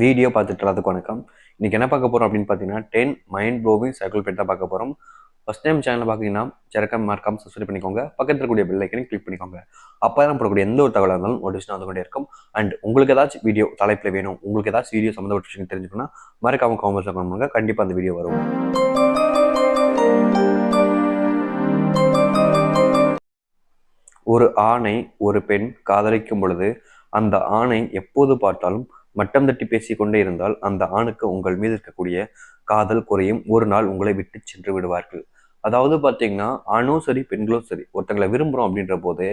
Video பார்த்துட்டு எல்லாத்துக்கும் வணக்கம். இன்னைக்கு என்ன பார்க்க போறோம் அப்படின்னு பார்த்தீங்கன்னா 10 மைண்ட் ப்ளோவிங் சைக்கிள் தான் பார்க்க போறோம். ஃபர்ஸ்ட் டைம் சேனல் பார்த்தீங்கன்னா மறக்காம சப்ஸ்கிரைப் பண்ணிக்கோங்க. பக்கத்தில் இருக்கக்கூடிய பெல் ஐக்கனை கிளிக் பண்ணிக்கோங்க. அப்பதான் போடக்கூடிய எந்த ஒரு தகவலாக இருந்தாலும் நோட்டிஃபிகேஷன் வந்து கொண்டே இருக்கும். அண்ட் உங்களுக்கு ஏதாச்சும் வீடியோ தலைப்பில் வேணும், உங்களுக்கு ஏதாச்சும் வீடியோ சம்மந்தப்பட்ட விஷயம் தெரிஞ்சுக்கணும்னா மறக்காம காமெண்ட்ஸ்ல பண்ணுங்க. கண்டிப்பாக அந்த வீடியோ வரும். ஒரு ஆணை ஒரு பெண் காதலிக்கும் பொழுது அந்த ஆணை எப்போது பார்த்தாலும் மட்டம் தட்டி பேசிக்கொண்டே இருந்தால் அந்த ஆணுக்கு உங்கள் மீது இருக்கக்கூடிய காதல் குறையும். ஒரு நாள் உங்களை விட்டு சென்று விடுவார்கள். அதாவது பார்த்தீங்கன்னா ஆணும் சரி பெண்களும் சரி ஒருத்தங்களை விரும்புகிறோம் அப்படின்ற போது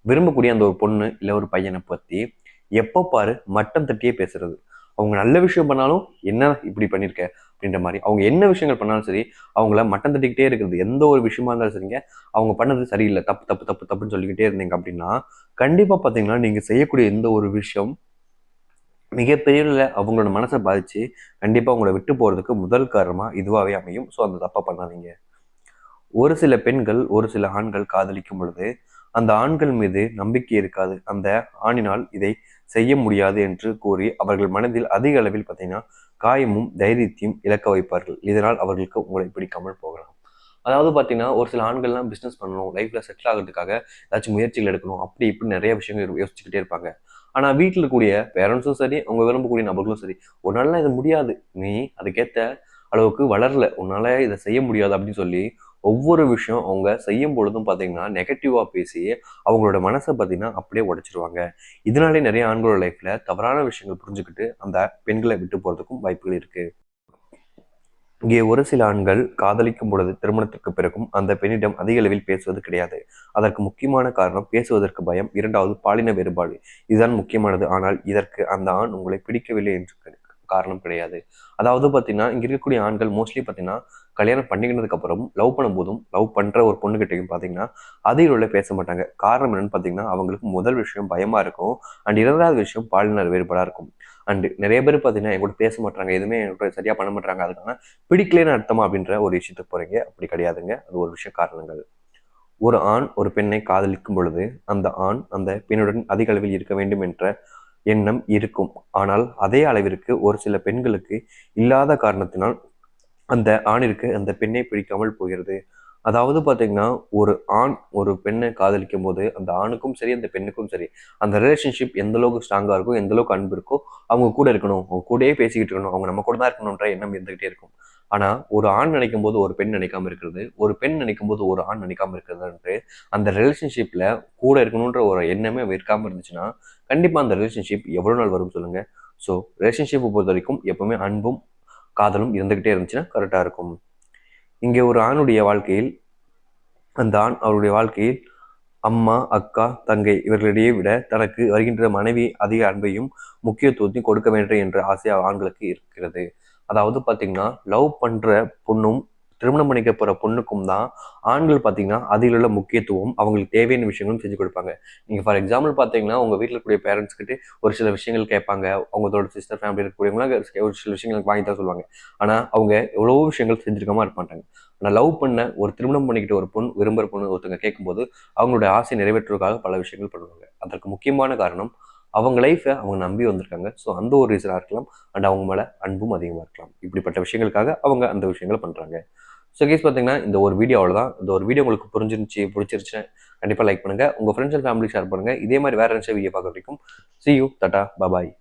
விரும்பக்கூடிய அந்த ஒரு பொண்ணு இல்லை ஒரு பையனை பற்றி எப்போ பாரு மட்டம் தட்டியே பேசுறது. அவங்க நல்ல விஷயம் பண்ணாலும் என்ன இப்படி பண்ணியிருக்க அப்படின்ற மாதிரி, அவங்க என்ன விஷயங்கள் பண்ணாலும் சரி அவங்கள மட்டம் தட்டிக்கிட்டே இருக்கிறது. எந்த ஒரு விஷயமா இருந்தாலும் சரிங்க, அவங்க பண்ணது சரியில்லை, தப்பு தப்பு தப்பு தப்புன்னு சொல்லிக்கிட்டே இருந்தீங்க அப்படின்னா கண்டிப்பாக பார்த்தீங்கன்னா நீங்கள் செய்யக்கூடிய எந்த ஒரு விஷயம் மிகப்பெரிய அவங்களோட மனசை பாதிச்சு கண்டிப்பாக உங்களை விட்டு போகிறதுக்கு முதல் காரணமாக இதுவாகவே அமையும். ஸோ அந்த தப்பை பண்ணாதீங்க. ஒரு சில பெண்கள் ஒரு சில ஆண்கள் காதலிக்கும் பொழுது அந்த ஆண்கள் மீது நம்பிக்கை இருக்காது. அந்த ஆணினால் இதை செய்ய முடியாது என்று கூறி அவர்கள் மனதில் அதிக அளவில் பார்த்தீங்கன்னா காயமும் தைரியத்தையும் இழக்க வைப்பார்கள். இதனால் அவர்களுக்கு உங்களை பிடிக்காமல் போகலாம். அதாவது பார்த்தீங்கன்னா ஒரு சில ஆண்கள்லாம் பிஸ்னஸ் பண்ணணும், லைஃப்பில் செட்டில் ஆகிறதுக்காக ஏதாச்சும் முயற்சிகள் எடுக்கணும், அப்படி இப்படி நிறைய விஷயங்கள் யோசிச்சுக்கிட்டே இருப்பாங்க. ஆனால் வீட்டில் இருக்கக்கூடிய பேரண்ட்ஸும் சரி, அவங்க விரும்பக்கூடிய நபர்களும் சரி, ஒரு நாள்லாம் இது முடியாது, நீ அதுக்கேற்ற அளவுக்கு வளரல, உன்னால இதை செய்ய முடியாது அப்படின்னு சொல்லி ஒவ்வொரு விஷயம் அவங்க செய்யும் பொழுதும் பார்த்தீங்கன்னா நெகட்டிவாக பேசி அவங்களோட மனசை பார்த்தீங்கன்னா அப்படியே உடைச்சிருவாங்க. இதனாலே நிறைய ஆண்களோட லைஃப்பில் தவறான விஷயங்கள் புரிஞ்சுக்கிட்டு அந்த பெண்களை விட்டு போகிறதுக்கும் வாய்ப்புகள் இருக்குது. இங்கே ஒரு சில ஆண்கள் காதலிக்கும் பொழுது திருமணத்திற்கு பிறகும் அந்த பெண்ணிடம் அதிக அளவில் பேசுவது கிடையாது. அதற்கு முக்கியமான காரணம் பேசுவதற்கு பயம், இரண்டாவது பாலின வேறுபாடு. இதுதான் முக்கியமானது. ஆனால் இதற்கு அந்த ஆண் உங்களை பிடிக்கவில்லை என்று காரணம் கிடையாது. அதாவது பார்த்தீங்கன்னா இங்க இருக்கக்கூடிய ஆண்கள் மோஸ்ட்லி பார்த்தீங்கன்னா கல்யாணம் பண்ணிக்கினதுக்கு அப்புறம் லவ் பண்ணும்போதும் லவ் பண்ற ஒரு பொண்ணுகிட்டையும் பார்த்தீங்கன்னா அதிக உள்ள பேச மாட்டாங்க. காரணம் என்னன்னு பார்த்தீங்கன்னா அவங்களுக்கு முதல் விஷயம் பயமா இருக்கும். அண்ட் இரண்டாவது விஷயம் பாலினர் வேறுபாடா இருக்கும். அண்ட் நிறைய பேர் பார்த்தீங்கன்னா என் கூட பேச மாட்டாங்க, எதுவுமே என் கூட சரியா பண்ண மாட்டாங்க, அதுக்கான பிடிக்கலன்னு அர்த்தமா அப்படின்ற ஒரு விஷயத்துக்கு போறீங்க. அப்படி கிடையாதுங்க. அது ஒரு விஷயம் காரணங்கள். ஒரு ஆண் ஒரு பெண்ணை காதலிக்கும் பொழுது அந்த ஆண் அந்த பெண்ணுடன் அதிக அளவில் இருக்க வேண்டும் என்ற எண்ணம் இருக்கும். ஆனால் அதே அளவிற்கு ஒரு சில பெண்களுக்கு இல்லாத காரணத்தினால் அந்த ஆணிற்கு அந்த பெண்ணை பிடிக்காமல் போகிறது. அதாவது பார்த்தீங்கன்னா ஒரு ஆண் ஒரு பெண்ணை காதலிக்கும் போது அந்த ஆணுக்கும் சரி அந்த பெண்ணுக்கும் சரி அந்த ரிலேஷன்ஷிப் எந்த அளவுக்கு ஸ்ட்ராங்காக இருக்கும், எந்த அளவுக்கு அன்பு இருக்கோ அவங்க கூட இருக்கணும், அவங்க கூடயே பேசிக்கிட்டு இருக்கணும், அவங்க நம்ம கூட தான் இருக்கணுன்ற எண்ணம் இருந்துகிட்டே இருக்கும். ஆனால் ஒரு ஆண் நினைக்கும் போது ஒரு பெண் நினைக்காம இருக்கிறது, ஒரு பெண் நினைக்கும் போது ஒரு ஆண் நினைக்காம இருக்கிறதுன்ட்டு அந்த ரிலேஷன்ஷிப்பில் கூட இருக்கணுன்ற ஒரு எண்ணமே இருக்காமல் இருந்துச்சுன்னா கண்டிப்பாக அந்த ரிலேஷன்ஷிப் எவ்வளோ நாள் வரும் சொல்லுங்கள். ஸோ ரிலேஷன்ஷிப்பை பொறுத்த வரைக்கும் எப்பவுமே அன்பும் காதலும் இருந்துகிட்டே இருந்துச்சுன்னா கரெக்டாக இருக்கும். இங்கே ஒரு ஆணுடைய வாழ்க்கையில் அந்த ஆண் அவருடைய வாழ்க்கையில் அம்மா, அக்கா, தங்கை இவர்களிடையே விட தனக்கு வருகின்ற மனைவி அதிக அன்பையும் முக்கியத்துவத்தையும் கொடுக்க வேண்டும் என்ற ஆசை ஆண்களுக்கு இருக்கிறது. அதாவது பார்த்தீங்கன்னா லவ் பண்ற பொண்ணும் திருமணம் பண்ணிக்க போற பொண்ணுக்கும் தான் ஆண்கள் பார்த்தீங்கன்னா அதில் உள்ள முக்கியத்துவம் அவங்களுக்கு தேவையான விஷயங்களும் செஞ்சு கொடுப்பாங்க. நீங்க ஃபார் எக்ஸாம்பிள் பார்த்தீங்கன்னா உங்க வீட்டில் இருக்கக்கூடிய பேரண்ட்ஸ் கிட்ட ஒரு சில விஷயங்கள் கேட்பாங்க, அவங்களோட சிஸ்டர் ஃபேமிலி இருக்கக்கூடியவங்களாம் ஒரு சில விஷயங்கள் வாங்கி தான் சொல்லுவாங்க. ஆனால் அவங்க எவ்வளவோ விஷயங்கள் செஞ்சிருக்காம இருக்க மாட்டாங்க. ஆனால் லவ் பண்ண ஒரு திருமணம் பண்ணிக்கிட்ட ஒரு பொண்ணு விரும்புகிற பொண்ணு ஒருத்தவங்க கேட்கும்போது அவங்களுடைய ஆசை நிறைவேற்றுவதற்காக பல விஷயங்கள் பண்ணுவாங்க. அதற்கு முக்கியமான காரணம் அவங்க லைஃப்பை அவங்க நம்பி வந்திருக்காங்க. ஸோ அந்த ஒரு ரீசனாக இருக்கலாம். அண்ட் அவங்க மேலே அன்பும் அதிகமாக இருக்கலாம். இப்படிப்பட்ட விஷயங்களுக்காக அவங்க அந்த விஷயங்களை பண்ணுறாங்க. ஸோ கேஸ் பார்த்தீங்கன்னா இந்த ஒரு வீடியோ அவ்வளோதான். இந்த ஒரு வீடியோ உங்களுக்கு பிடிச்சிருச்சு கண்டிப்பாக லைக் பண்ணுங்கள், உங்கள் ஃப்ரெண்ட்ஸ் அண்ட் ஃபேமிலி ஷேர் பண்ணுங்கள். இதே மாதிரி வேறு வீடியோ பார்க்க வரைக்கும் see you, tata, bye bye.